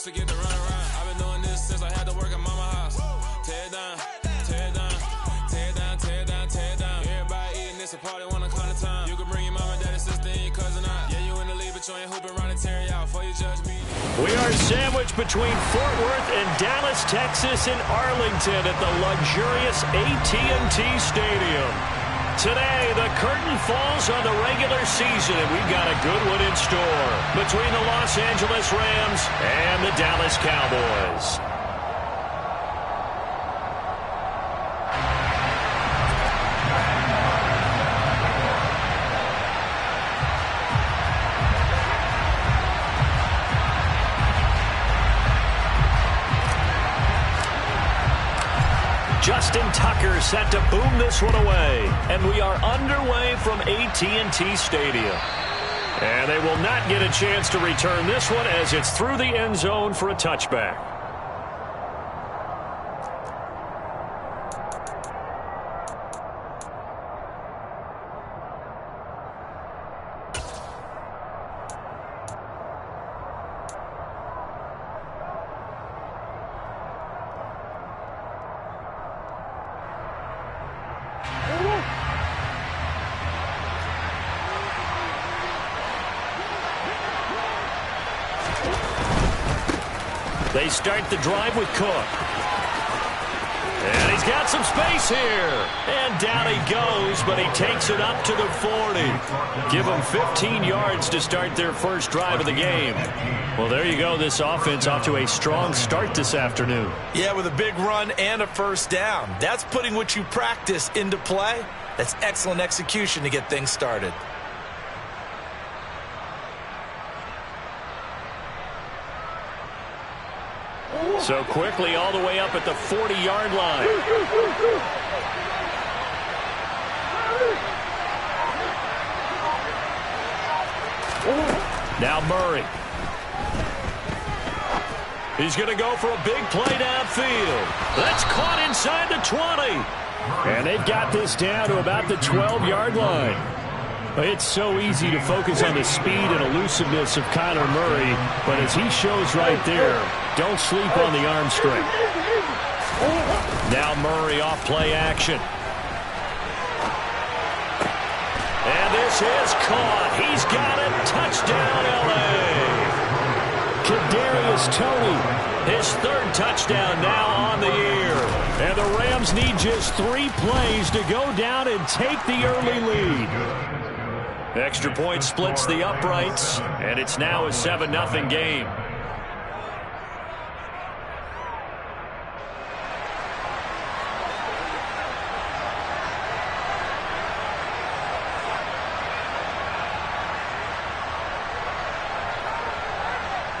to get the run around. I've been doing this since I had to work at mama house. Tear it down, tear it down, tear it down, tear it down, tear it down. Everybody eating this a party one o'clock of time. You can bring your mama, daddy, sister, and your cousin out. Yeah, you in the league, but you ain't hooping around and tearing out before you judge me. We are sandwiched between Fort Worth and Dallas, Texas, and Arlington at the luxurious AT&T Stadium. Today, the curtain falls on the regular season, and we've got a good one in store between the Los Angeles Rams and the Dallas Cowboys. Justin Tucker set to boom this one away. And we are underway from AT&T Stadium. And they will not get a chance to return this one as it's through the end zone for a touchback. They start the drive with Cook. And he's got some space here. And down he goes, but he takes it up to the 40. Give them 15 yards to start their first drive of the game. Well, there you go. This offense off to a strong start this afternoon. Yeah, with a big run and a first down. That's putting what you practice into play. That's excellent execution to get things started. So quickly all the way up at the 40-yard line. Now Murray. He's going to go for a big play downfield. That's caught inside the 20. And they've got this down to about the 12-yard line. It's so easy to focus on the speed and elusiveness of Kyler Murray, but as he shows right there, don't sleep on the arm strength. Now Murray off play action. And this is caught. He's got it. Touchdown, L.A. Kadarius Toney, his third touchdown now on the year. And the Rams need just 3 plays to go down and take the early lead. Extra point splits the uprights, and it's now a 7-0 game.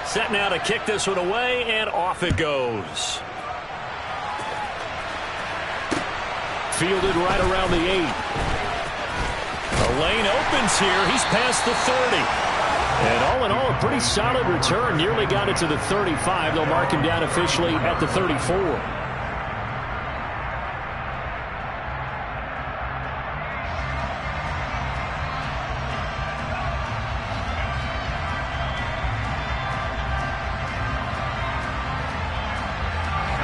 Set now to kick this one away, and off it goes. Fielded right around the 8. The lane opens here. He's past the 30. And all in all, a pretty solid return. Nearly got it to the 35. They'll mark him down officially at the 34.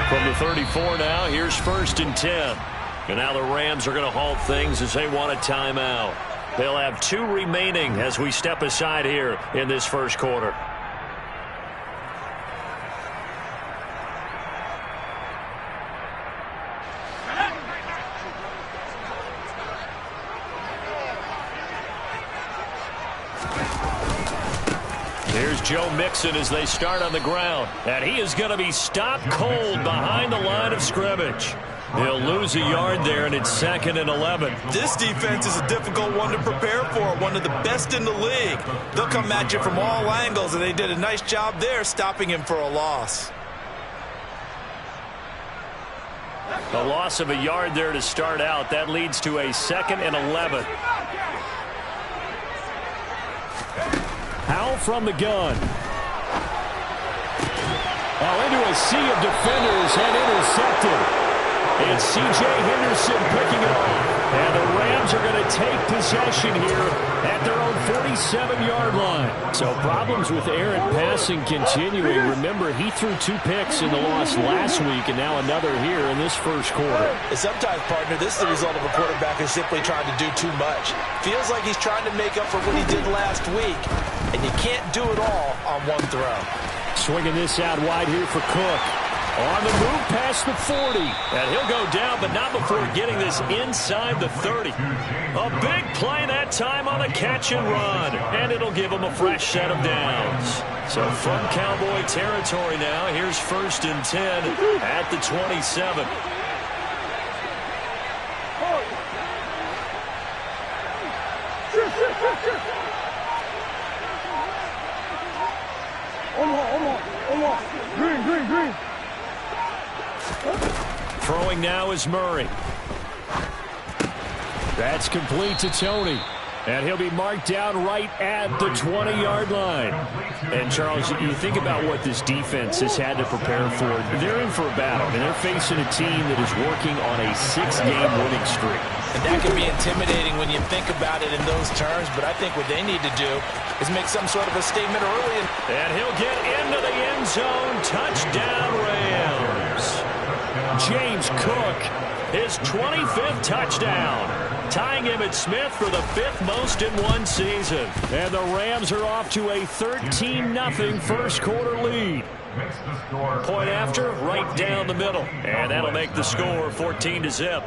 From the 34 now, here's 1st and 10. And now the Rams are going to halt things as they want a timeout. They'll have 2 remaining as we step aside here in this first quarter. Here's Joe Mixon as they start on the ground. And he is going to be stopped cold behind the line of scrimmage. He'll lose a yard there, and it's 2nd and 11. This defense is a difficult one to prepare for, one of the best in the league. They'll come at you from all angles, and they did a nice job there stopping him for a loss. A loss of a yard there to start out. That leads to a 2nd and 11. Howell from the gun. Oh, into a sea of defenders and intercepted. It's C.J. Henderson picking it off. And the Rams are going to take possession here at their own 47-yard line. So problems with Aaron passing continuing. Remember, he threw 2 picks in the loss last week and now another here in this first quarter. And sometimes, partner, this is the result of a quarterback who's simply trying to do too much. Feels like he's trying to make up for what he did last week, and you can't do it all on one throw. Swinging this out wide here for Cook. On the move past the 40. And he'll go down, but not before getting this inside the 30. A big play that time on the catch and run. And it'll give him a fresh set of downs. So from Cowboy territory now, here's 1st and 10 at the 27. Green. Throwing now is Murray. That's complete to Tony. And he'll be marked down right at the 20-yard line. And, Charles, you think about what this defense has had to prepare for. They're in for a battle, and they're facing a team that is working on a 6-game winning streak. And that can be intimidating when you think about it in those terms, but I think what they need to do is make some sort of a statement early. And he'll get into the end zone. Touchdown, Rams. James Cook, his 25th touchdown, tying Emmitt Smith for the 5th most in one season. And the Rams are off to a 13-0 first quarter lead. Point after, right down the middle. And that'll make the score 14-0.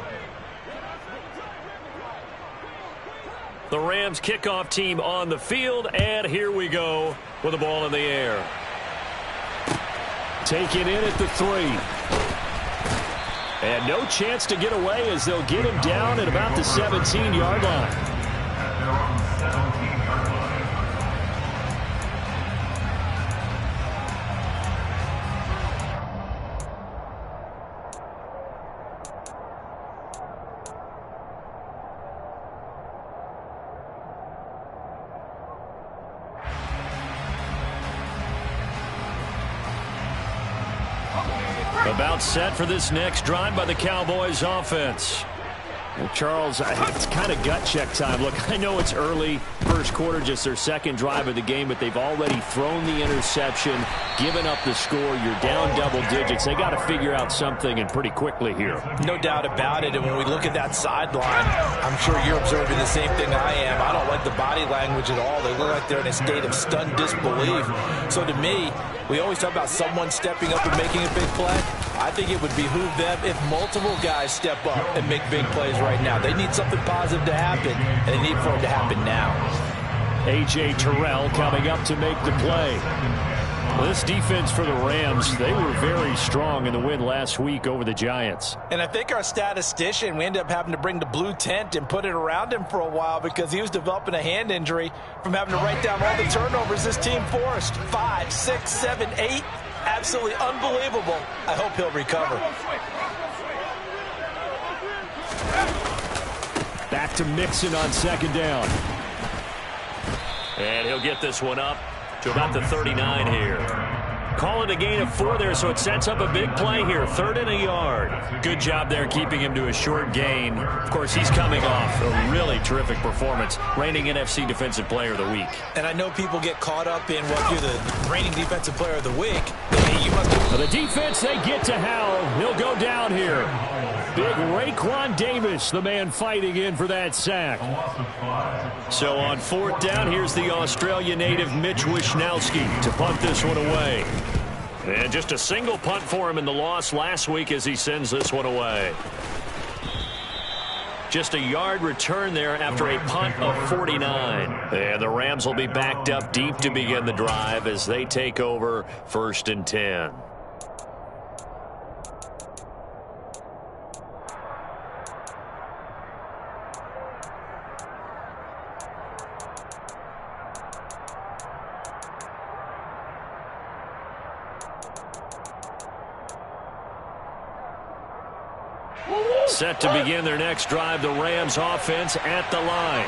The Rams kickoff team on the field, and here we go with the ball in the air. Taken in at the 3. And no chance to get away as they'll get him down at about the 17-yard line. About set for this next drive by the Cowboys offense. Well, Charles, it's kind of gut check time. Look, I know it's early, first quarter, just their second drive of the game, but they've already thrown the interception, given up the score. You're down double digits. They got to figure out something, and pretty quickly here. No doubt about it, and when we look at that sideline, I'm sure you're observing the same thing I am. I don't like the body language at all. They look like they're in a state of stunned disbelief. So to me, we always talk about someone stepping up and making a big play. I think it would behoove them if multiple guys step up and make big plays right now. They need something positive to happen, and they need for it to happen now. A.J. Terrell coming up to make the play. Well, this defense for the Rams, they were very strong in the win last week over the Giants. And I think our statistician, we ended up having to bring the blue tent and put it around him for a while because he was developing a hand injury from having to write down all the turnovers this team forced. 5, 6, 7, 8. Absolutely unbelievable. I hope he'll recover. Back to Mixon on second down. And he'll get this one up to about the 39 here. Call it a gain of 4 there, so it sets up a big play here. 3rd and a yard. Good job there keeping him to a short gain. Of course, he's coming off a really terrific performance. Reigning NFC Defensive Player of the Week. And I know people get caught up in what you're the reigning Defensive Player of the Week. The defense, they get to Howell. He'll go down here. Big Raekwon Davis, the man fighting in for that sack. So on 4th down, here's the Australia native Mitch Wishnowsky to punt this one away. And just a single punt for him in the loss last week as he sends this one away. Just a yard return there after a punt of 49. And the Rams will be backed up deep to begin the drive as they take over 1st and 10. Set to begin their next drive, the Rams offense at the line.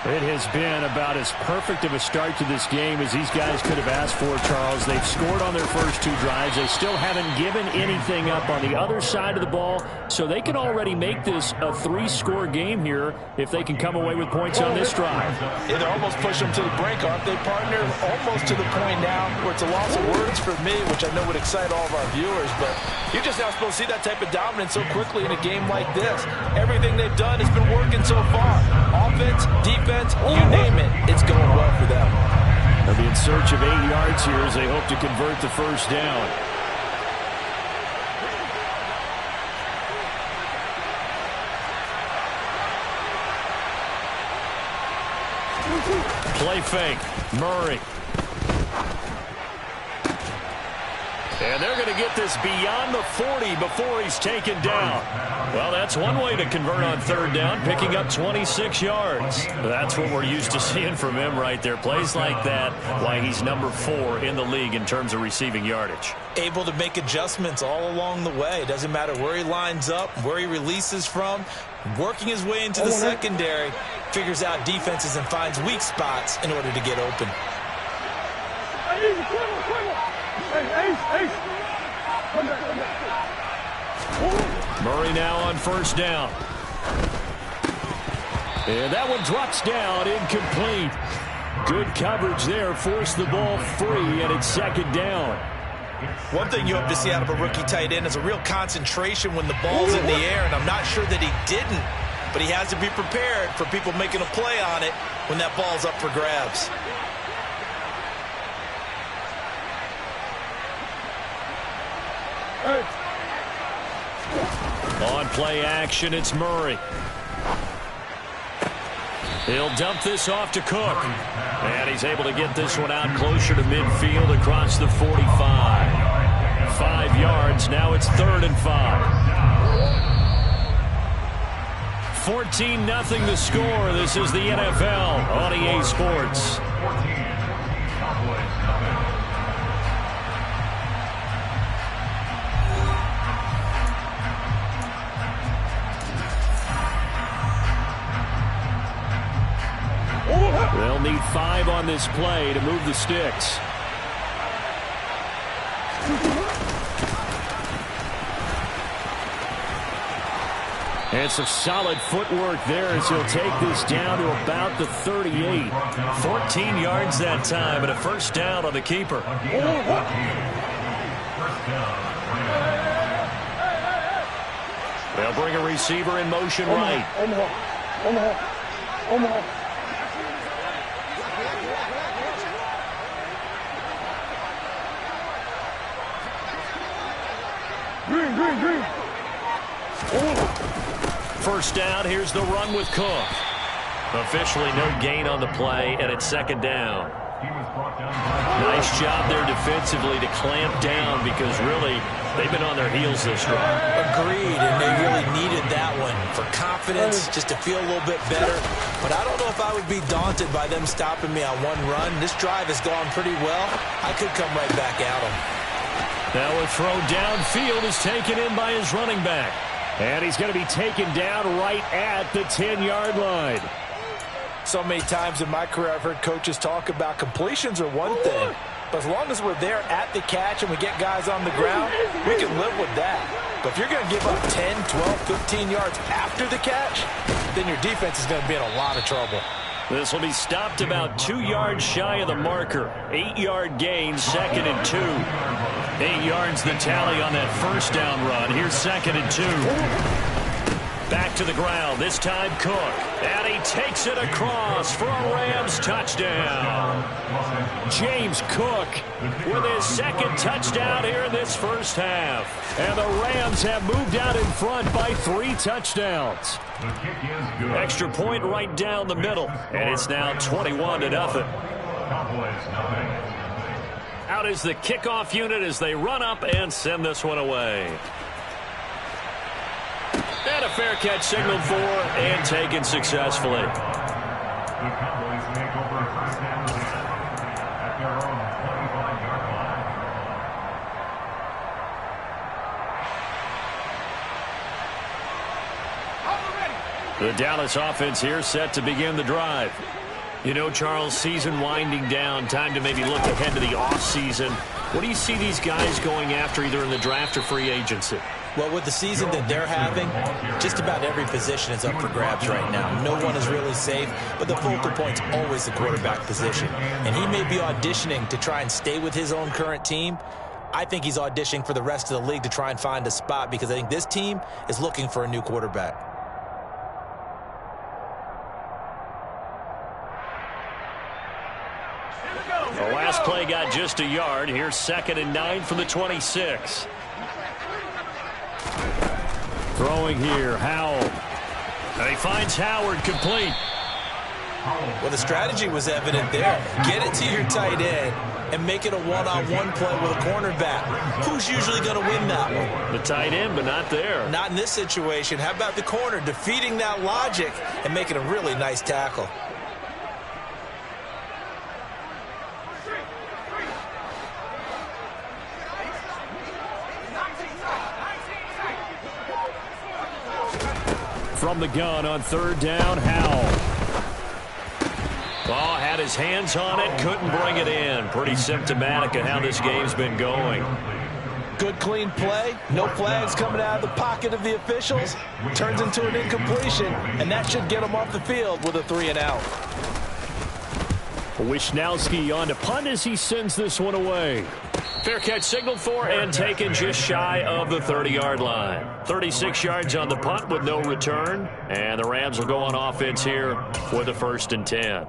It has been about as perfect of a start to this game as these guys could have asked for, Charles. They've scored on their first 2 drives. They still haven't given anything up on the other side of the ball, so they can already make this a 3-score game here if they can come away with points on this drive. Yeah, they're almost pushing them to the brink, aren't they, partner? Almost to the point now where it's a loss of words for me, which I know would excite all of our viewers, but you're just not supposed to see that type of dominance so quickly in a game like this. Everything they've done has been working so far. Offense, defense, you name it, it's going well for them. They'll be in search of 8 yards here as they hope to convert the first down. Play fake. Murray. And they're going to get this beyond the 40 before he's taken down. Well, that's one way to convert on 3rd down, picking up 26 yards. That's what we're used to seeing from him right there. Plays like that, why he's number 4 in the league in terms of receiving yardage. Able to make adjustments all along the way. Doesn't matter where he lines up, where he releases from. Working his way into the secondary, figures out defenses and finds weak spots in order to get open. Murray now on 1st down. And that one drops down, incomplete. Good coverage there, forced the ball free, and it's 2nd down. One thing you hope to see out of a rookie tight end is a real concentration when the ball's in the air, and I'm not sure that he didn't, but he has to be prepared for people making a play on it when that ball's up for grabs. On play action, it's Murray. He'll dump this off to Cook. And he's able to get this one out closer to midfield across the 45. 5 yards, now it's 3rd and 5. 14-0 the score. This is the NFL on EA Sports. They'll need 5 on this play to move the sticks. And some solid footwork there as he'll take this down to about the 38. 14 yards that time and a 1st down on the keeper. They'll bring a receiver in motion right. Green. 1st down, here's the run with Cook. Officially no gain on the play, and it's 2nd down. Nice job there defensively to clamp down because really they've been on their heels this drive. Agreed, and they really needed that one for confidence, just to feel a little bit better. But I don't know if I would be daunted by them stopping me on one run. This drive has gone pretty well. I could come right back at them. Now a throw downfield is taken in by his running back. And he's going to be taken down right at the 10-yard line. So many times in my career I've heard coaches talk about completions are one thing. But as long as we're there at the catch and we get guys on the ground, we can live with that. But if you're going to give up 10, 12, 15 yards after the catch, then your defense is going to be in a lot of trouble. This will be stopped about 2 yards shy of the marker. 8-yard gain, 2nd and 2. 8 yards the tally on that 1st down run. Here's 2nd and 2. Back to the ground, this time Cook. And he takes it across for a Rams touchdown. James Cook with his 2nd touchdown here in this 1st half. And the Rams have moved out in front by 3 touchdowns. Extra point right down the middle. And it's now 21-0. Out is the kickoff unit as they run up and send this one away. And a fair catch signaled for and taken successfully. The Cowboys take over 1st and 10 at their own 25-yard line. The Dallas offense here set to begin the drive. You know, Charles, season winding down, time to maybe look ahead to the offseason. What do you see these guys going after either in the draft or free agency? Well, with the season that they're having, just about every position is up for grabs right now. No one is really safe, but the focal point's always the quarterback position. And he may be auditioning to try and stay with his own current team. I think he's auditioning for the rest of the league to try and find a spot because I think this team is looking for a new quarterback. The last play got just a yard. Here's 2nd and 9 from the 26. Throwing here, Howell. And he finds Howard complete. Well, the strategy was evident there. Get it to your tight end and make it a one-on-one play with a cornerback. Who's usually going to win that one? The tight end, but not there. Not in this situation. How about the corner defeating that logic and making a really nice tackle? From the gun on 3rd down, Howell. Oh, had his hands on it, couldn't bring it in. Pretty symptomatic of how this game's been going. Good, clean play. No flags coming out of the pocket of the officials. Turns into an incompletion, and that should get him off the field with a 3-and-out. Wishnowski on to punt as he sends this one away. Fair catch signaled for and taken just shy of the 30-yard line. 36 yards on the punt with no return. And the Rams will go on offense here with a 1st and 10.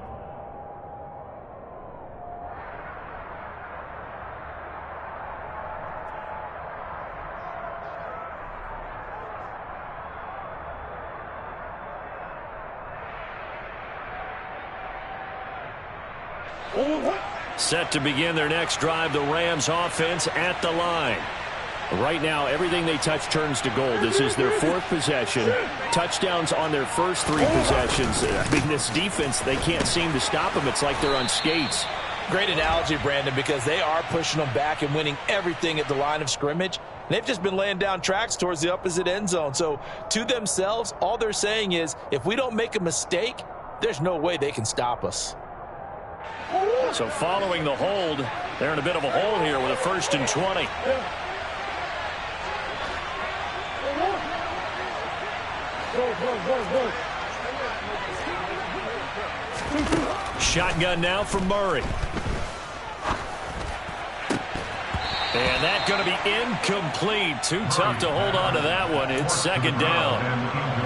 Set to begin their next drive, the Rams offense at the line. Right now, everything they touch turns to gold. This is their 4th possession. Touchdowns on their first 3 possessions. I mean, this defense, they can't seem to stop them. It's like they're on skates. Great analogy, Brandon, because they are pushing them back and winning everything at the line of scrimmage. They've just been laying down tracks towards the opposite end zone. So to themselves, all they're saying is, if we don't make a mistake, there's no way they can stop us. So following the hold, they're in a bit of a hole here with a 1st and 20. Shotgun now for Murray. And that's going to be incomplete. Too tough to hold on to that one. It's 2nd down.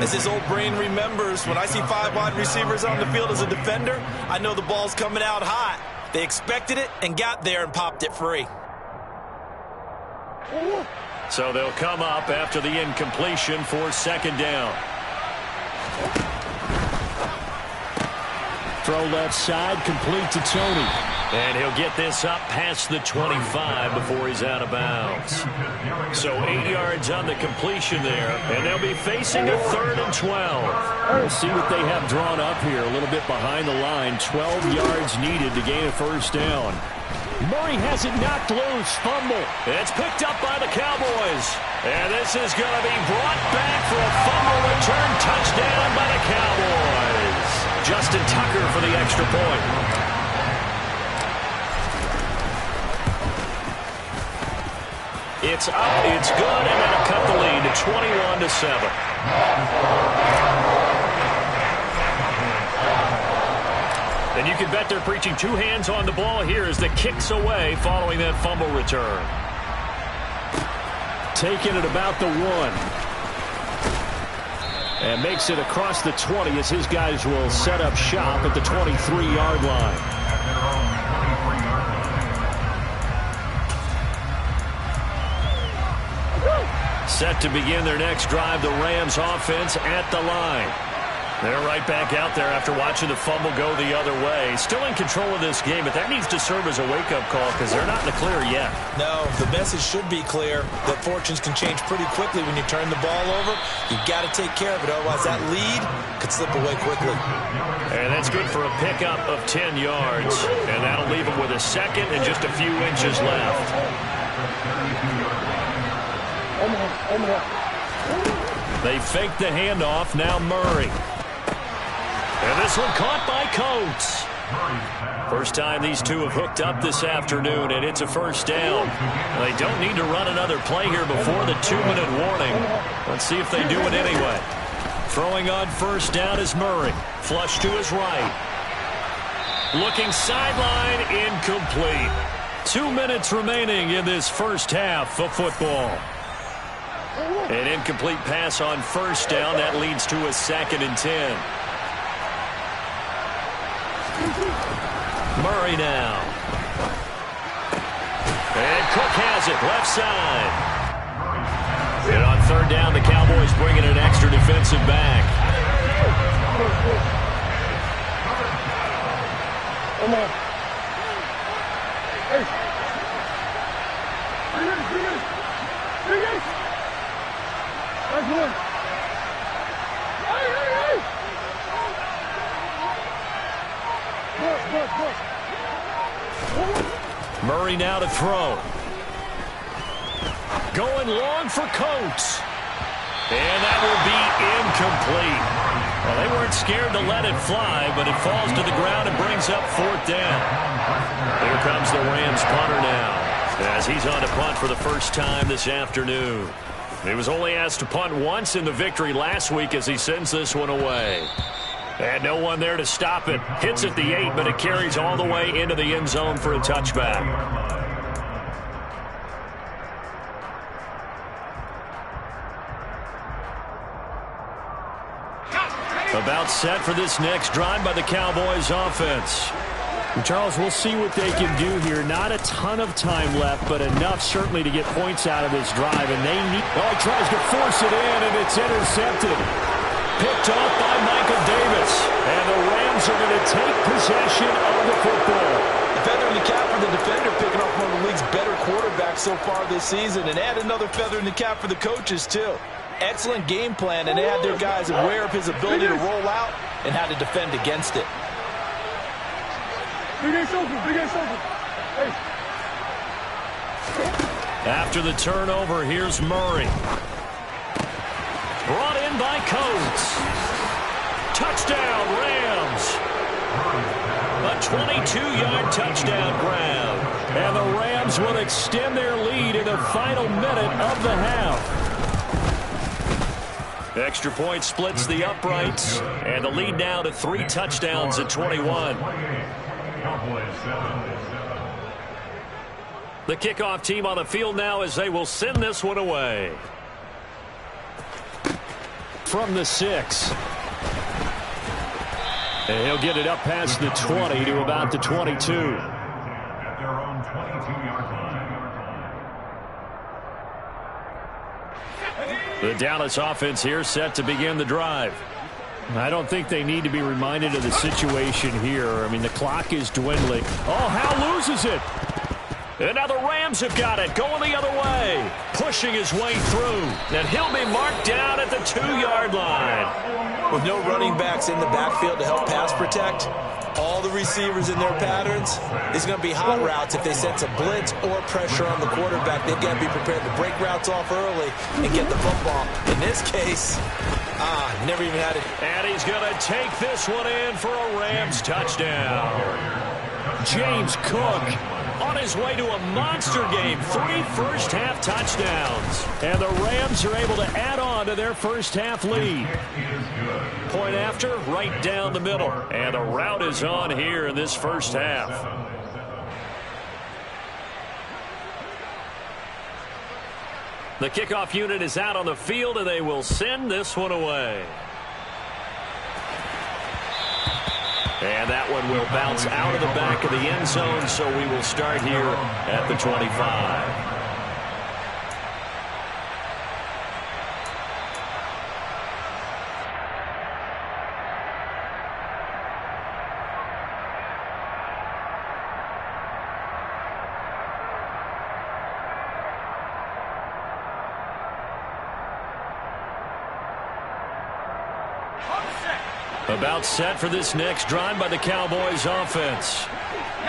As his old brain remembers, when I see 5 wide receivers on the field as a defender, I know the ball's coming out hot. They expected it and got there and popped it free. So they'll come up after the incompletion for 2nd down. Throw left side, complete to Tony. And he'll get this up past the 25 before he's out of bounds. So 8 yards on the completion there, and they'll be facing a 3rd and 12. We'll see what they have drawn up here, a little bit behind the line. 12 yards needed to gain a 1st down. Murray has it knocked loose, fumble. It's picked up by the Cowboys. And this is going to be brought back for a fumble return touchdown by the Cowboys. Justin Tucker for the extra point. It's up, it's good, and that'll cut the lead to 21-7. And you can bet they're preaching 2 hands on the ball here as the kick's away following that fumble return. Taking it about the 1. And makes it across the 20 as his guys will set up shop at the 23-yard line. Set to begin their next drive, the Rams offense at the line. They're right back out there after watching the fumble go the other way. Still in control of this game, but that needs to serve as a wake-up call because they're not in the clear yet. No, the message should be clear that fortunes can change pretty quickly when you turn the ball over. You've got to take care of it, otherwise that lead could slip away quickly. And that's good for a pickup of 10 yards, and that'll leave them with a 2nd and just a few inches left. They fake the handoff, now Murray. And this one caught by Coates. First time these two have hooked up this afternoon, and it's a first down. They don't need to run another play here before the 2-minute warning. Let's see if they do it anyway. Throwing on first down is Murray. Flush to his right. Looking sideline, incomplete. 2 minutes remaining in this first half of football. An incomplete pass on first down. That leads to a 2nd and 10. Murray now. And Cook has it, left side. And on third down, the Cowboys bringing an extra defensive back. Come on. Hey. Bring it. Nice one. Hey. Murray now to throw. Going long for Coates. And that will be incomplete. Well, they weren't scared to let it fly, but it falls to the ground and brings up 4th down. Here comes the Rams punter now, as he's on to punt for the first time this afternoon. He was only asked to punt once in the victory last week as he sends this one away. And no one there to stop it. Hits at the 8, but it carries all the way into the end zone for a touchback. About set for this next drive by the Cowboys offense. Charles, we'll see what they can do here. Not a ton of time left, but enough certainly to get points out of this drive. And they need... Oh, he tries to force it in, and it's intercepted. Picked off by Michael Davis. And the Rams are going to take possession of the football. Feather in the cap for the defender, picking off one of the league's better quarterbacks so far this season. And add another feather in the cap for the coaches, too. Excellent game plan, and they had their guys aware of his ability to roll out and how to defend against it. After the turnover, here's Murray. Brought in by Coates. Touchdown, Rams. A 22-yard touchdown grab. And the Rams will extend their lead in the final minute of the half. Extra point splits the uprights, and the lead now to 3 touchdowns at 21. The kickoff team on the field now as they will send this one away. From the 6. And he'll get it up past the 20 to about the 22. At their own 22-yard line. The Dallas offense here set to begin the drive. I don't think they need to be reminded of the situation here. I mean, the clock is dwindling. Oh, Howe loses it. And now the Rams have got it, going the other way. Pushing his way through. And he'll be marked down at the 2-yard line. With no running backs in the backfield to help pass protect, all the receivers in their patterns, it's going to be hot routes if they sense a blitz or pressure on the quarterback. They've got to be prepared to break routes off early and get the football. In this case, never even had it. And he's going to take this one in for a Rams touchdown. James Cook on his way to a monster game. 3 first-half touchdowns. And the Rams are able to add on to their first-half lead. Point after, right down the middle. And the route is on here in this first half. The kickoff unit is out on the field, and they will send this one away. And that one will bounce out of the back of the end zone, so we will start here at the 25. About set for this next drive by the Cowboys offense.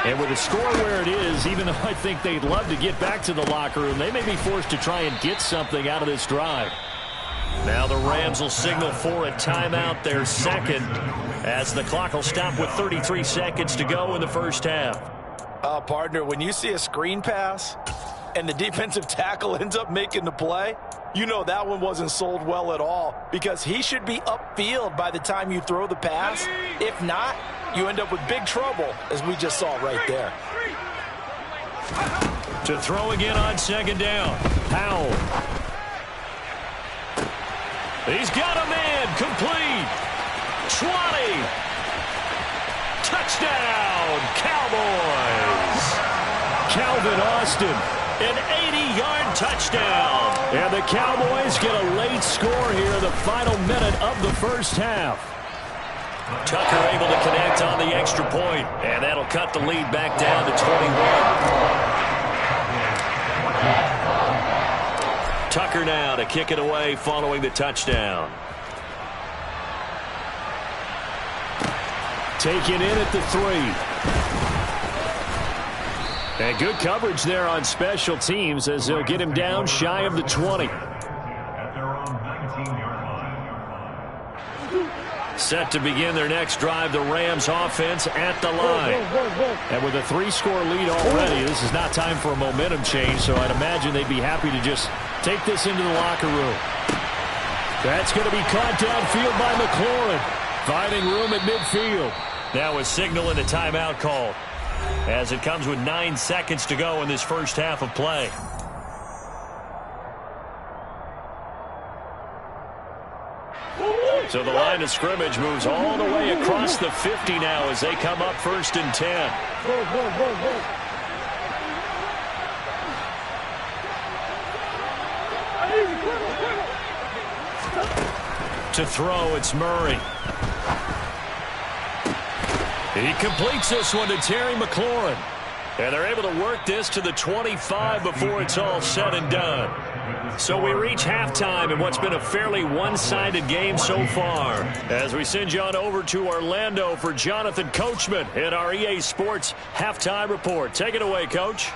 And with the score where it is, even though I think they'd love to get back to the locker room, they may be forced to try and get something out of this drive. Now the Rams will signal for a timeout, their second. as the clock will stop with 33 seconds to go in the first half. Partner, when you see a screen pass and the defensive tackle ends up making the play, you know that one wasn't sold well at all, because he should be upfield by the time you throw the pass. If not, you end up with big trouble, as we just saw right there. To throw again on second down. Powell. He's got a man. Complete. 20. Touchdown, Cowboys. Calvin Austin, an 80-yard touchdown. And the Cowboys get a late score here in the final minute of the first half. Tucker able to connect on the extra point, and that'll cut the lead back down to 21. Tucker now to kick it away following the touchdown. Taken in at the 3. And good coverage there on special teams as they'll get him down shy of the 20. Set to begin their next drive, the Rams offense at the line. And with a 3-score lead already, this is not time for a momentum change, so I'd imagine they'd be happy to just take this into the locker room. That's going to be caught downfield by McLaurin. Finding room at midfield. Now a signal and a timeout call, as it comes with 9 seconds to go in this first half of play. So the line of scrimmage moves all the way across the 50 now as they come up 1st and 10. To throw, it's Murray. He completes this one to Terry McLaurin. And they're able to work this to the 25 before it's all said and done. So we reach halftime in what's been a fairly one-sided game so far, as we send you on over to Orlando for Jonathan Coachman in our EA Sports Halftime Report. Take it away, Coach.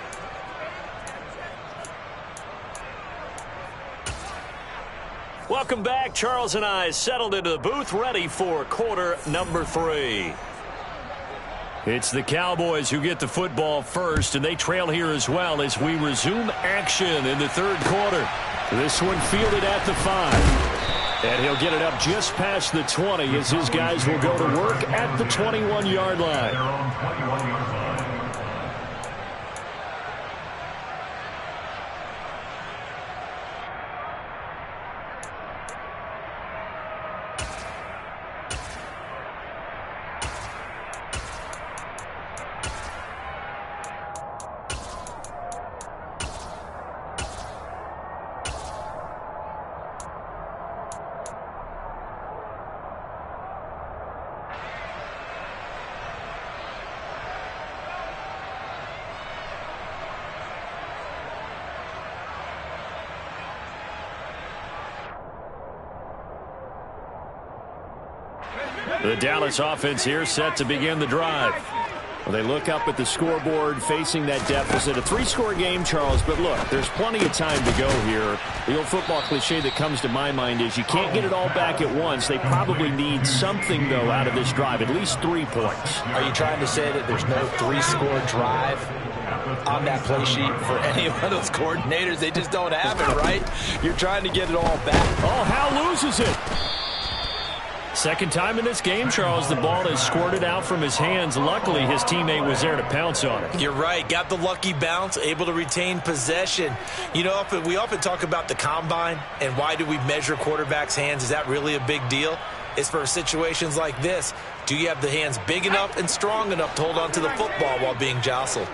Welcome back. Charles and I settled into the booth, ready for quarter number 3. It's the Cowboys who get the football first, and they trail here as well as we resume action in the third quarter. This one fielded at the 5. And he'll get it up just past the 20 as his guys will go to work at the 21-yard line. The Dallas offense here set to begin the drive. Well, they look up at the scoreboard facing that deficit. A 3-score game, Charles, but look, there's plenty of time to go here. The old football cliche that comes to my mind is you can't get it all back at once. They probably need something, though, out of this drive, at least 3 points. Are you trying to say that there's no 3-score drive on that play sheet for any one of those coordinators? They just don't have it, right? You're trying to get it all back. Oh, Hal loses it. Second time in this game, Charles, the ball is squirted out from his hands. Luckily, his teammate was there to pounce on it. You're right. Got the lucky bounce, able to retain possession. You know, we often talk about the combine and why do we measure quarterbacks' hands. Is that really a big deal? It's for situations like this. Do you have the hands big enough and strong enough to hold on to the football while being jostled?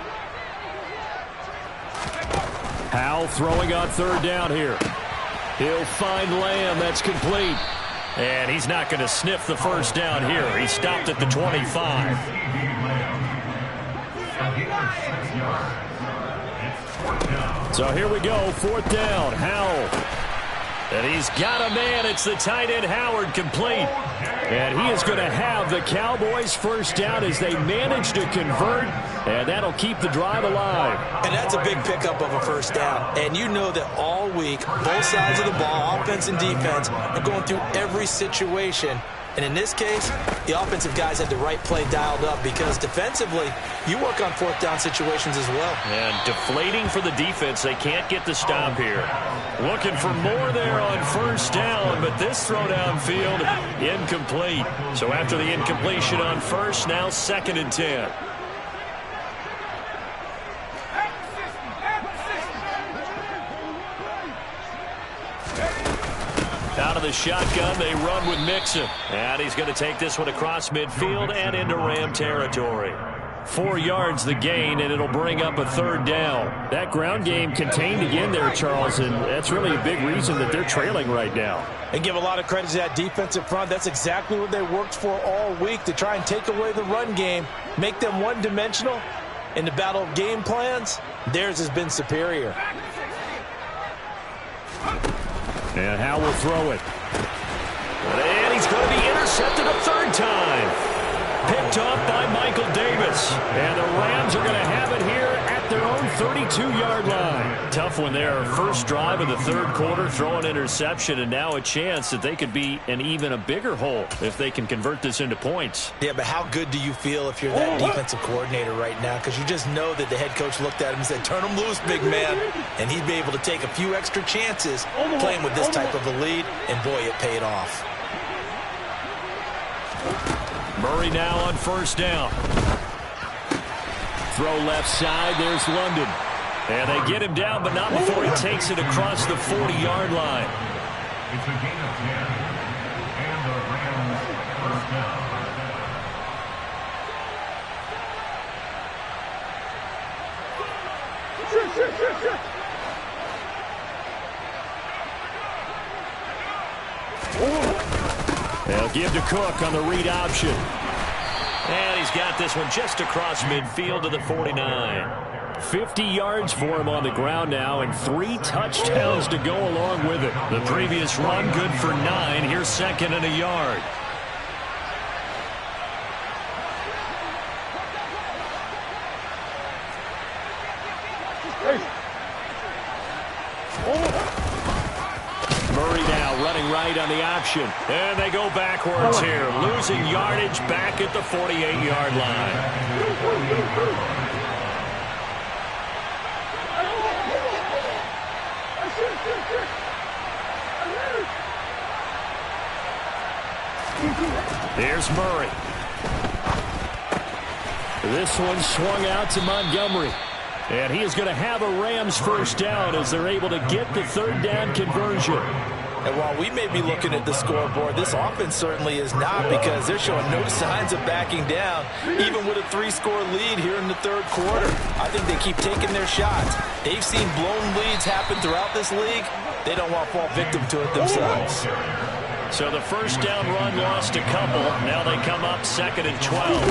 Hal throwing on third down here. He'll find Lamb. That's complete. And he's not going to sniff the first down here. He stopped at the 25. So here we go, 4th down. Howell. And he's got a man. It's the tight end Howard, complete. And he is going to have the Cowboys first down as they manage to convert And that'll keep the drive alive. And that's a big pickup of a first down. And you know that all week, both sides of the ball, offense and defense, are going through every situation. And in this case, the offensive guys had the right play dialed up because defensively, you work on fourth down situations as well. And deflating for the defense. They can't get the stop here. Looking for more there on first down, but this throw downfield, incomplete. So after the incompletion on first, now 2nd and 10. Out of the shotgun, they run with Mixon. And he's going to take this one across midfield and into Ram territory. 4 yards the gain, and it'll bring up a 3rd down. That ground game contained again there, Charles, and that's really a big reason that they're trailing right now. And give a lot of credit to that defensive front. That's exactly what they worked for all week, to try and take away the run game, make them one-dimensional. In the battle of game plans, theirs has been superior. And Howe will throw it. And he's going to be intercepted a 3rd time. Picked off by Michael Davis. And the Rams are going to have it here at their own 32-yard line. Tough one there. First drive of the 3rd quarter, throw an interception, and now a chance that they could be in even a bigger hole if they can convert this into points. Yeah, but how good do you feel if you're that defensive coordinator right now? Because you just know that the head coach looked at him and said, turn him loose, big man. And he'd be able to take a few extra chances playing with this type of a lead, and boy, it paid off. Murray now on first down. Throw left side, there's London. And they get him down, but not before he takes it across the 40-yard line. It's a gain of 10, and the Rams first down. They'll give to Cook on the read option. And he's got this one just across midfield to the 49. 50 yards for him on the ground now, and 3 touchdowns to go along with it. The previous run good for 9. Here's 2nd and a yard. Murray now running right on the option. And they go backwards here, losing yardage back at the 48-yard line. Here's Murray. This one swung out to Montgomery. And he is going to have a Rams first down as they're able to get the 3rd down conversion. And while we may be looking at the scoreboard, this offense certainly is not, because they're showing no signs of backing down, even with a 3-score lead here in the 3rd quarter. I think they keep taking their shots. They've seen blown leads happen throughout this league. They don't want to fall victim to it themselves. So the first down run lost a couple. Now they come up 2nd and 12.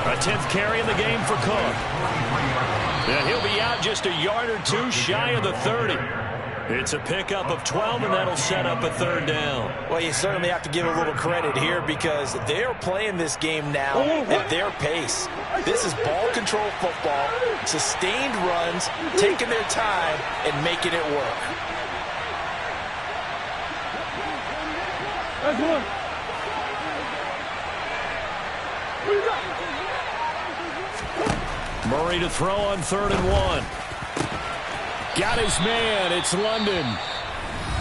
A 10th carry in the game for Cook. And he'll be out just a yard or 2 shy of the 30. It's a pickup of 12, and that'll set up a 3rd down. Well, you certainly have to give a little credit here, because they're playing this game now at their pace. This is ball control football, sustained runs, taking their time, and making it work. That's one. Murray to throw on 3rd and 1. Got his man. It's London.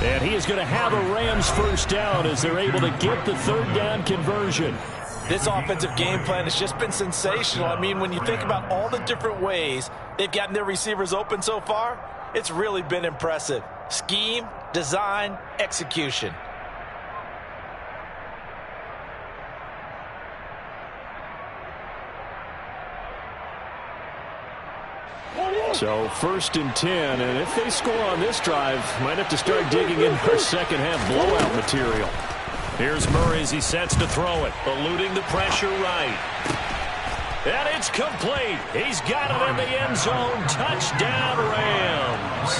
And he is going to have a Rams first down as they're able to get the 3rd down conversion. This offensive game plan has just been sensational. I mean, when you think about all the different ways they've gotten their receivers open so far, it's really been impressive. Scheme, design, execution. So 1st and 10, and if they score on this drive, might have to start digging in for second half blowout material. Here's Murray as he sets to throw it, eluding the pressure right. And it's complete. He's got it in the end zone. Touchdown, Rams.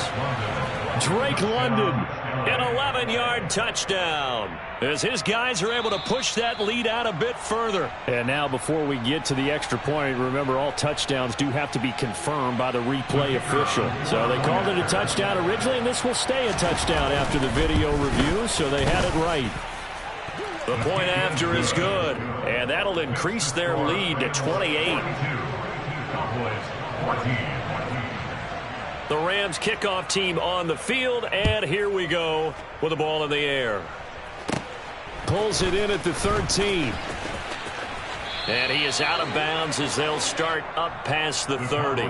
Drake London. An 11-yard touchdown, as his guys are able to push that lead out a bit further. And now before we get to the extra point, remember all touchdowns do have to be confirmed by the replay official. So they called it a touchdown originally, and this will stay a touchdown after the video review, so they had it right. The point after is good, and that'll increase their lead to 28. The Rams kickoff team on the field, and here we go with the ball in the air. Pulls it in at the 13. And he is out of bounds as they'll start up past the 30.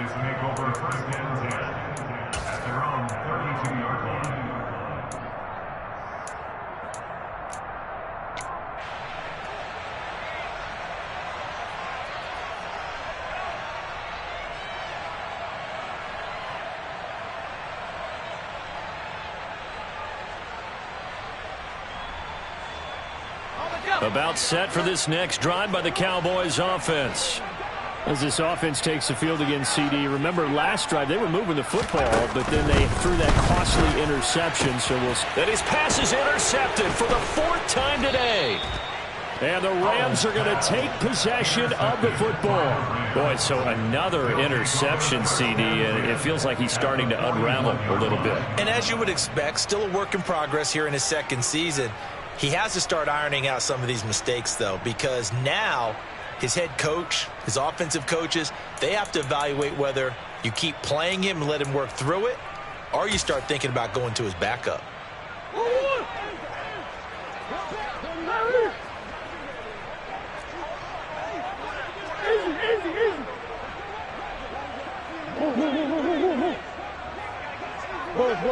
About set for this next drive by the Cowboys offense. As this offense takes the field against CD, remember last drive they were moving the football, but then they threw that costly interception. So That his pass is intercepted for the 4th time today. And the Rams are going to take possession of the football. Boy, so another interception, CD, and it feels like he's starting to unravel a little bit. And as you would expect, still a work in progress here in his second season. He has to start ironing out some of these mistakes, though, because now his head coach, his offensive coaches, they have to evaluate whether you keep playing him and let him work through it, or you start thinking about going to his backup.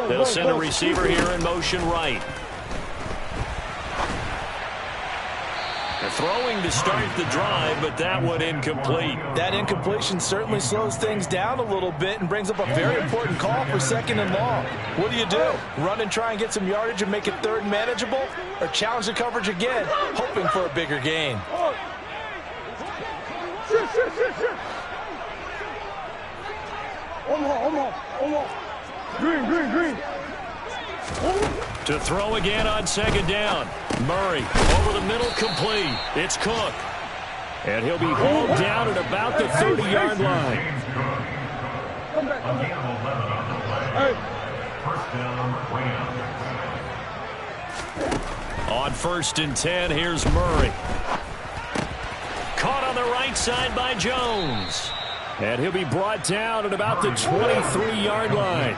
They'll send a receiver here in motion right. They're throwing to start the drive, but that one incomplete. That incompletion certainly slows things down a little bit and brings up a very important call for 2nd and long. What do? Run and try and get some yardage and make it 3rd and manageable? Or challenge the coverage again, hoping for a bigger gain? Green. To throw again on 2nd down. Murray over the middle, complete. It's Cook. And he'll be hauled down at about the 30-yard line. On 1st and 10, here's Murray. Caught on the right side by Jones. And he'll be brought down at about the 23-yard line.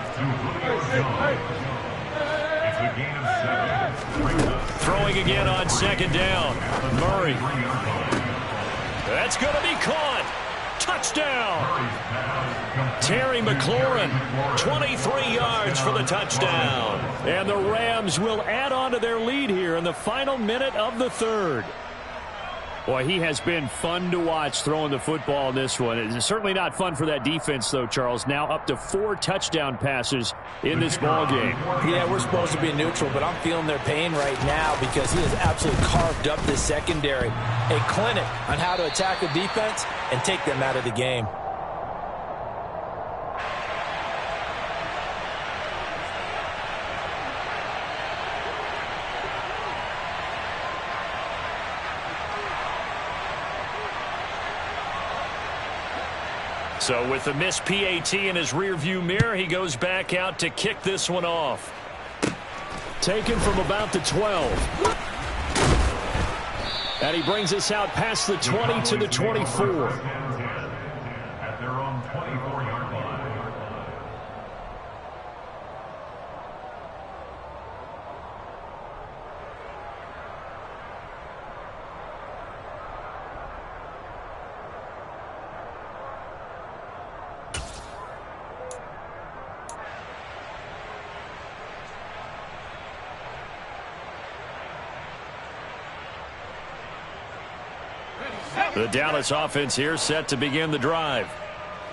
Throwing again on 2nd down. Murray. That's going to be caught. Touchdown. Terry McLaurin, 23 yards for the touchdown. And the Rams will add on to their lead here in the final minute of the 3rd. Boy, he has been fun to watch throwing the football in this one. It's certainly not fun for that defense, though, Charles. Now up to 4 touchdown passes in this ball game. Yeah, we're supposed to be neutral, but I'm feeling their pain right now because he has absolutely carved up this secondary. A clinic on how to attack a defense and take them out of the game. So with the missed PAT in his rearview mirror, he goes back out to kick this one off. Taken from about the 12. And he brings us out past the 20 to the 24. At their own 24-yard line. The Dallas offense here set to begin the drive.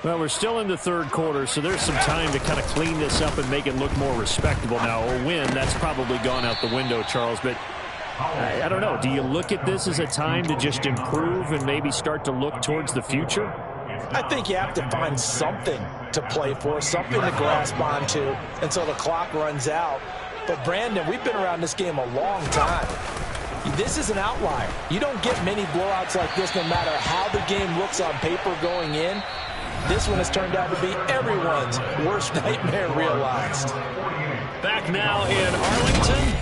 Well, we're still in the 3rd quarter, so there's some time to kind of clean this up and make it look more respectable now. A win, that's probably gone out the window, Charles. But I don't know. Do you look at this as a time to just improve and maybe start to look towards the future? I think you have to find something to play for, something to grasp onto until the clock runs out. But, Brandon, we've been around this game a long time. This is an outlier. You don't get many blowouts like this no matter how the game looks on paper going in. This one has turned out to be everyone's worst nightmare realized. Back now in Arlington.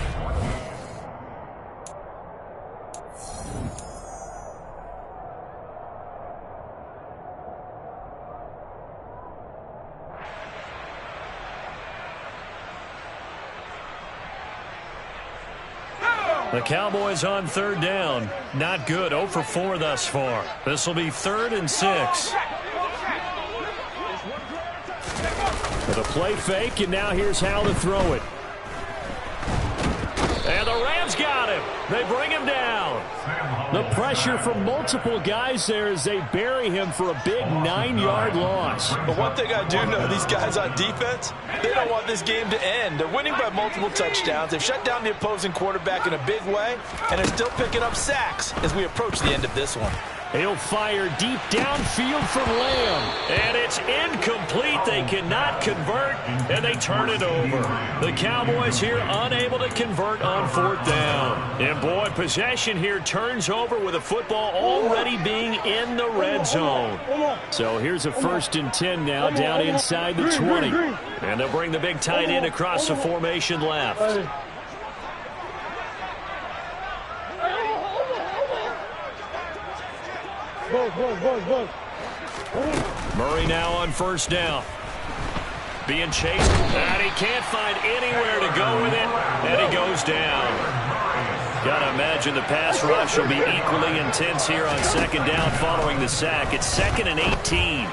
The Cowboys on third down. Not good. 0 for 4 thus far. This will be 3rd and 6. With a play fake, and now here's how to throw it. And the Rams got him. They bring him down. The pressure from multiple guys there as they bury him for a big 9-yard loss. But one thing I do know, these guys on defense, they don't want this game to end. They're winning by multiple touchdowns. They've shut down the opposing quarterback in a big way, and they're still picking up sacks as we approach the end of this one. He'll fire deep downfield from Lamb. And it's incomplete. They cannot convert, and they turn it over. The Cowboys here unable to convert on 4th down. And, boy, possession here turns over with the football already being in the red zone. So here's a 1st and 10 now down inside the 20. And they'll bring the big tight end across the formation left. Murray now on 1st down. Being chased, and he can't find anywhere to go with it, and he goes down. Got to imagine the pass rush will be equally intense here on 2nd down following the sack. It's 2nd and 18.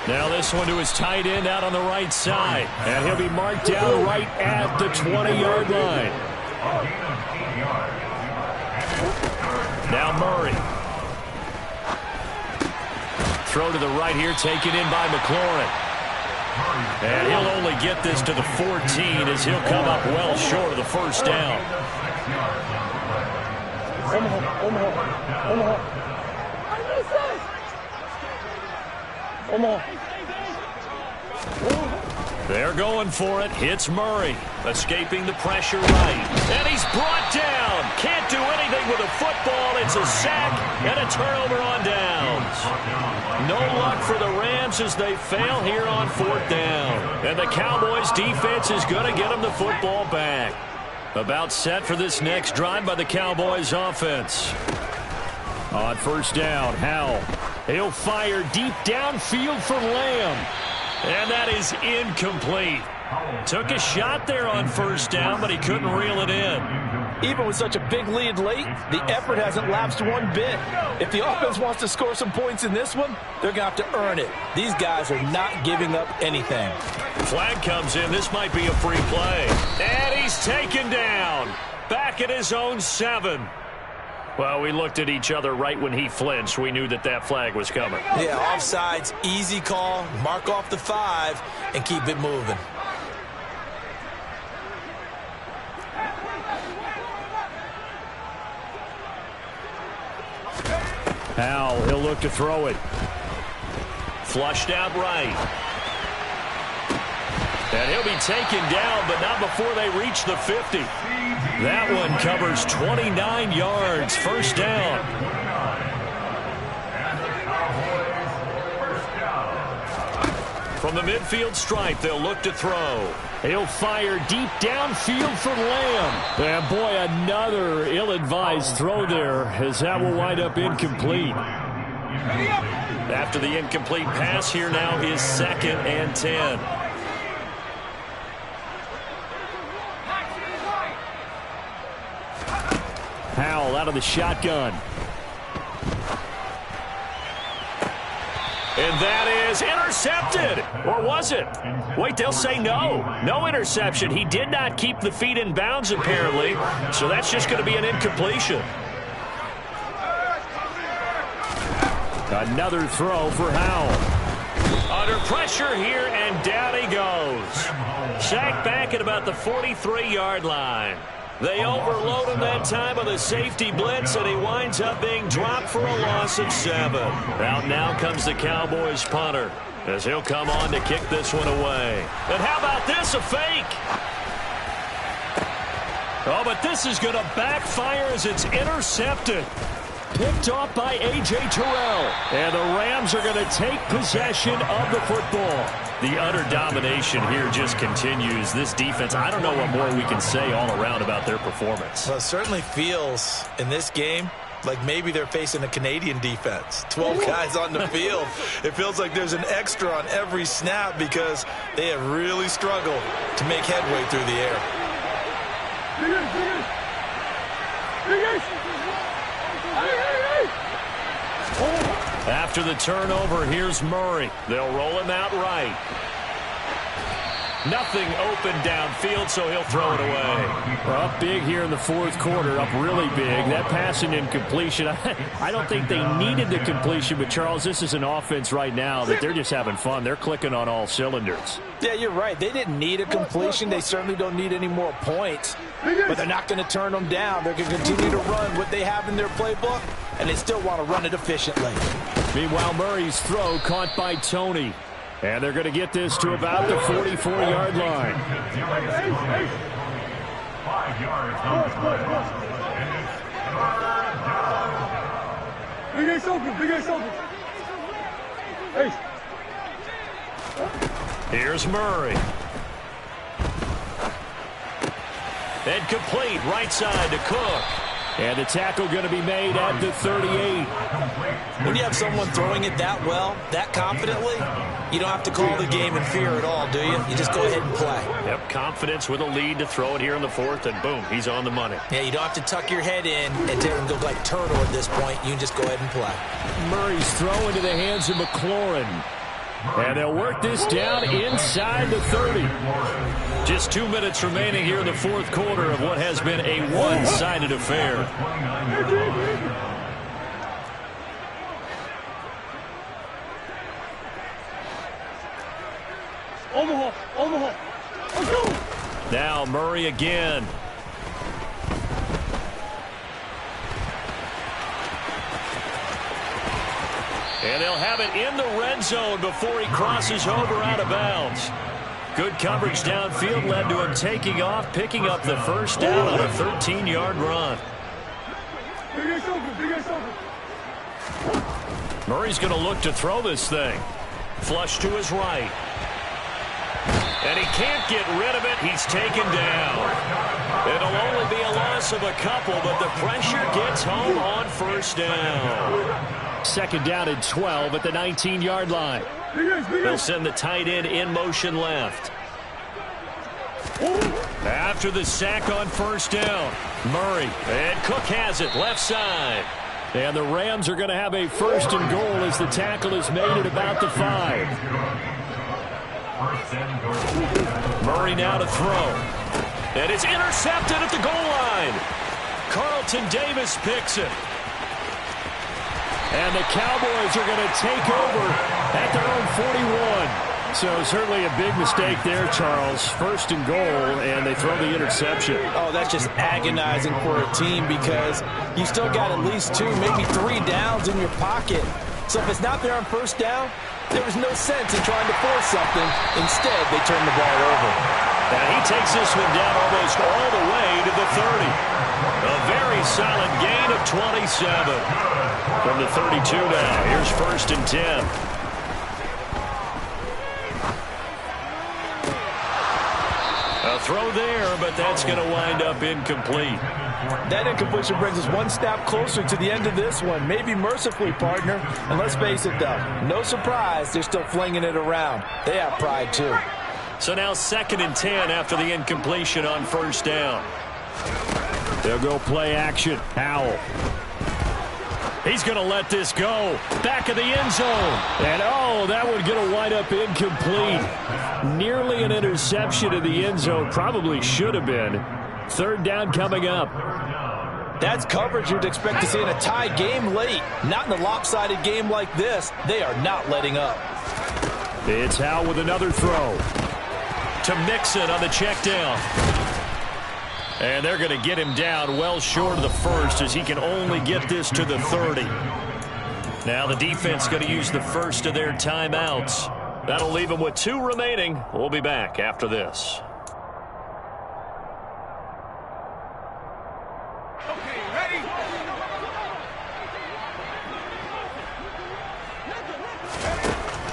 Now this one to his tight end out on the right side, and he'll be marked down right at the 20-yard line. Now Murray. Throw to the right here, taken in by McLaurin. And he'll only get this to the 14 as he'll come up well short of the 1st down. They're going for it. Hits Murray. Escaping the pressure right. And he's brought down. Can't do anything with a football. It's a sack and a turnover on downs. No luck for the Rams as they fail here on 4th down. And the Cowboys defense is going to get them the football back. About set for this next drive by the Cowboys offense. On 1st down, Howell. He'll fire deep downfield for Lamb. And that is incomplete. Took a shot there on 1st down, but he couldn't reel it in. Even with such a big lead late, the effort hasn't lapsed one bit. If the offense wants to score some points in this one, they're going to have to earn it. These guys are not giving up anything. Flag comes in. This might be a free play. And he's taken down. Back at his own 7. Well, we looked at each other right when he flinched. We knew that that flag was coming. Yeah, offsides, easy call. Mark off the 5 and keep it moving. Howell, he'll look to throw it. Flushed out right. And he'll be taken down, but not before they reach the 50. That one covers 29 yards. 1st down. From the midfield stripe, they'll look to throw. He'll fire deep downfield for Lamb. And boy, another ill-advised throw there as that will wind up incomplete. After the incomplete pass, here now is 2nd and 10. Howell out of the shotgun. And that is intercepted. Or was it? Wait, they'll say no. No interception. He did not keep the feet in bounds, apparently. So that's just going to be an incompletion. Another throw for Howell. Under pressure here, and down he goes. Sacked back at about the 43-yard line. They overload him that time with a safety blitz, and he winds up being dropped for a loss of 7. Out now comes the Cowboys punter, as he'll come on to kick this one away. And how about this, a fake? Oh, but this is going to backfire as it's intercepted. Picked off by A.J. Terrell. And the Rams are going to take possession of the football. The utter domination here just continues. This defense, I don't know what more we can say all around about their performance. Well, it certainly feels in this game like maybe they're facing a Canadian defense. 12 guys on the field. It feels like there's an extra on every snap because they have really struggled to make headway through the air. After the turnover, here's Murray. They'll roll him out right. Nothing open downfield, so he'll throw it away. Up big here in the fourth quarter, up really big. That passing incompletion, I don't think they needed the completion, but Charles, this is an offense right now that they're just having fun. They're clicking on all cylinders. Yeah, you're right. They didn't need a completion. They certainly don't need any more points, but they're not going to turn them down. They're going to continue to run what they have in their playbook, and they still want to run it efficiently. Meanwhile, Murray's throw caught by Tony. And they're going to get this to about the 44-yard line. 5 yards on the play. Big ace open, big ace open. Hey. Here's Murray. And complete right side to Cook. And the tackle going to be made at the 38. When you have someone throwing it that well, that confidently, you don't have to call the game in fear at all, do you? You just go ahead and play. Yep, confidence with a lead to throw it here in the fourth, and boom, he's on the money. Yeah, you don't have to tuck your head in and go like turtle at this point. You can just go ahead and play. Murray's throw into the hands of McLaurin. And they'll work this down inside the 30. Just 2 minutes remaining here in the fourth quarter of what has been a one-sided affair. Omaha. Let's go. Now Murray again. And they'll have it in the red zone before he crosses over out of bounds. Good coverage downfield led to him taking off, picking up the first down on a 13-yard run. Big ace open. Murray's going to look to throw this thing. Flush to his right. And he can't get rid of it. He's taken down. It'll only be a loss of a couple, but the pressure gets home on first down. Second down and 12 at the 19-yard line. They'll send the tight end in motion left. After the sack on first down, Murray. And Cook has it left side. And the Rams are going to have a first and goal as the tackle is made at about the 5. Murray now to throw. And it's intercepted at the goal line. Carlton Davis picks it. And the Cowboys are going to take over at their own 41. So certainly a big mistake there, Charles. First and goal, and they throw the interception. Oh, that's just agonizing for a team because you still got at least 2, maybe 3 downs in your pocket. So if it's not there on first down, there was no sense in trying to force something. Instead, they turn the ball over. Now he takes this one down almost all the way to the 30. A very solid gain of 27. From the 32 now, here's first and 10. A throw there, but that's going to wind up incomplete. That incompletion brings us one step closer to the end of this one. Maybe mercifully, partner. And let's face it, though, no surprise, they're still flinging it around. They have pride, too. So now second and 10 after the incompletion on first down. They'll go play action. Howell. He's going to let this go. Back of the end zone. And, oh, that one's going to wind up incomplete. Nearly an interception in the end zone. Probably should have been. Third down coming up. That's coverage you'd expect to see in a tie game late. Not in a lopsided game like this. They are not letting up. It's Howell with another throw. To Mixon on the check down. And they're going to get him down well short of the first as he can only get this to the 30. Now the defense going to use the first of their timeouts. That'll leave them with 2 remaining. We'll be back after this.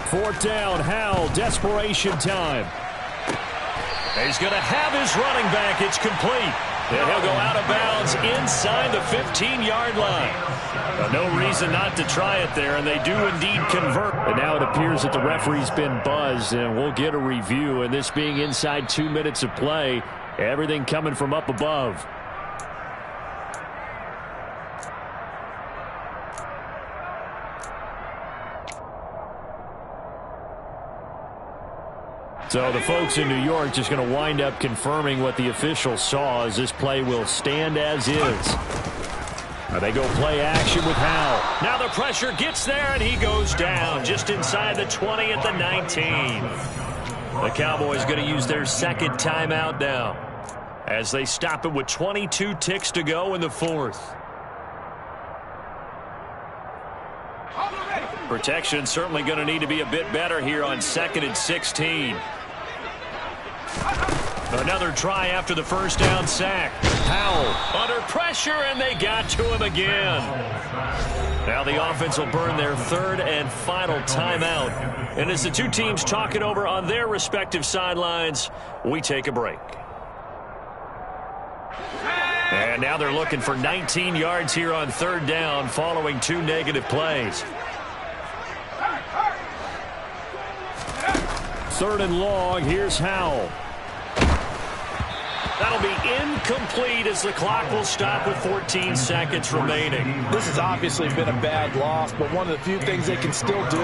Fourth down, Howell, desperation time. He's going to have his running back. It's complete. And he'll go out of bounds inside the 15-yard line. No reason not to try it there, and they do indeed convert. And now it appears that the referee's been buzzed, and we'll get a review. And this being inside 2 minutes of play, everything coming from up above. So the folks in New York just going to wind up confirming what the officials saw as this play will stand as is. They go play action with Howell. Now the pressure gets there, and he goes down just inside the 20 at the 19. The Cowboys going to use their second timeout now as they stop it with 22 ticks to go in the fourth. Protection certainly going to need to be a bit better here on 2nd and 16. Another try after the first down sack. Howell under pressure, and they got to him again. Now the offense will burn their 3rd and final timeout. And as the two teams talk it over on their respective sidelines, we take a break. And now they're looking for 19 yards here on 3rd down following 2 negative plays. 3rd and long, here's Howell. That'll be incomplete as the clock will stop with 14 seconds remaining. This has obviously been a bad loss, but one of the few things they can still do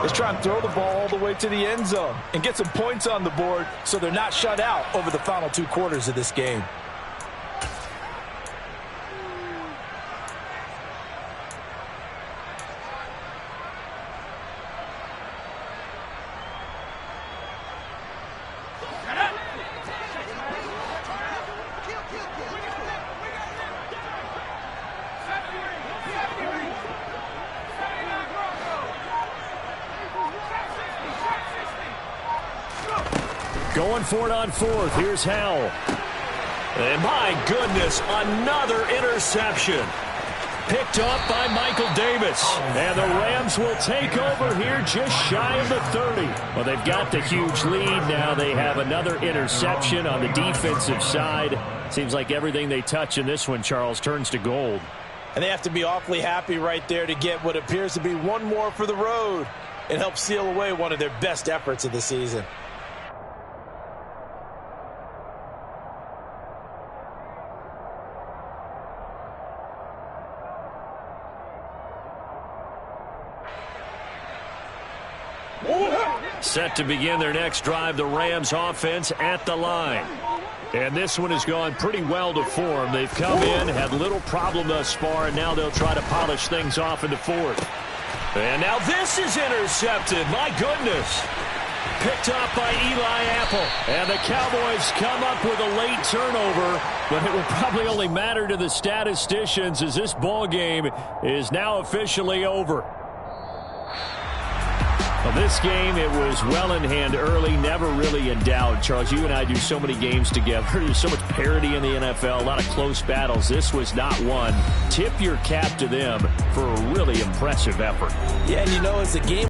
is try and throw the ball all the way to the end zone and get some points on the board so they're not shut out over the final 2 quarters of this game. Going for it on 4th. Here's Howell. And my goodness, another interception. Picked up by Michael Davis. And the Rams will take over here just shy of the 30. Well, they've got the huge lead. Now they have another interception on the defensive side. Seems like everything they touch in this one, Charles, turns to gold. And they have to be awfully happy right there to get what appears to be one more for the road. It helps seal away one of their best efforts of the season. Set to begin their next drive, the Rams offense at the line. And this one has gone pretty well to form. They've come in, had little problem thus far, and now they'll try to polish things off in the 4th. And now this is intercepted. My goodness. Picked up by Eli Apple. And the Cowboys come up with a late turnover, but it will probably only matter to the statisticians as this ball game is now officially over. Well, this game, it was well in hand early, never really in doubt. Charles, you and I do so many games together. There's so much parity in the NFL, a lot of close battles. This was not one. Tip your cap to them for a really impressive effort. Yeah, and you know, as the game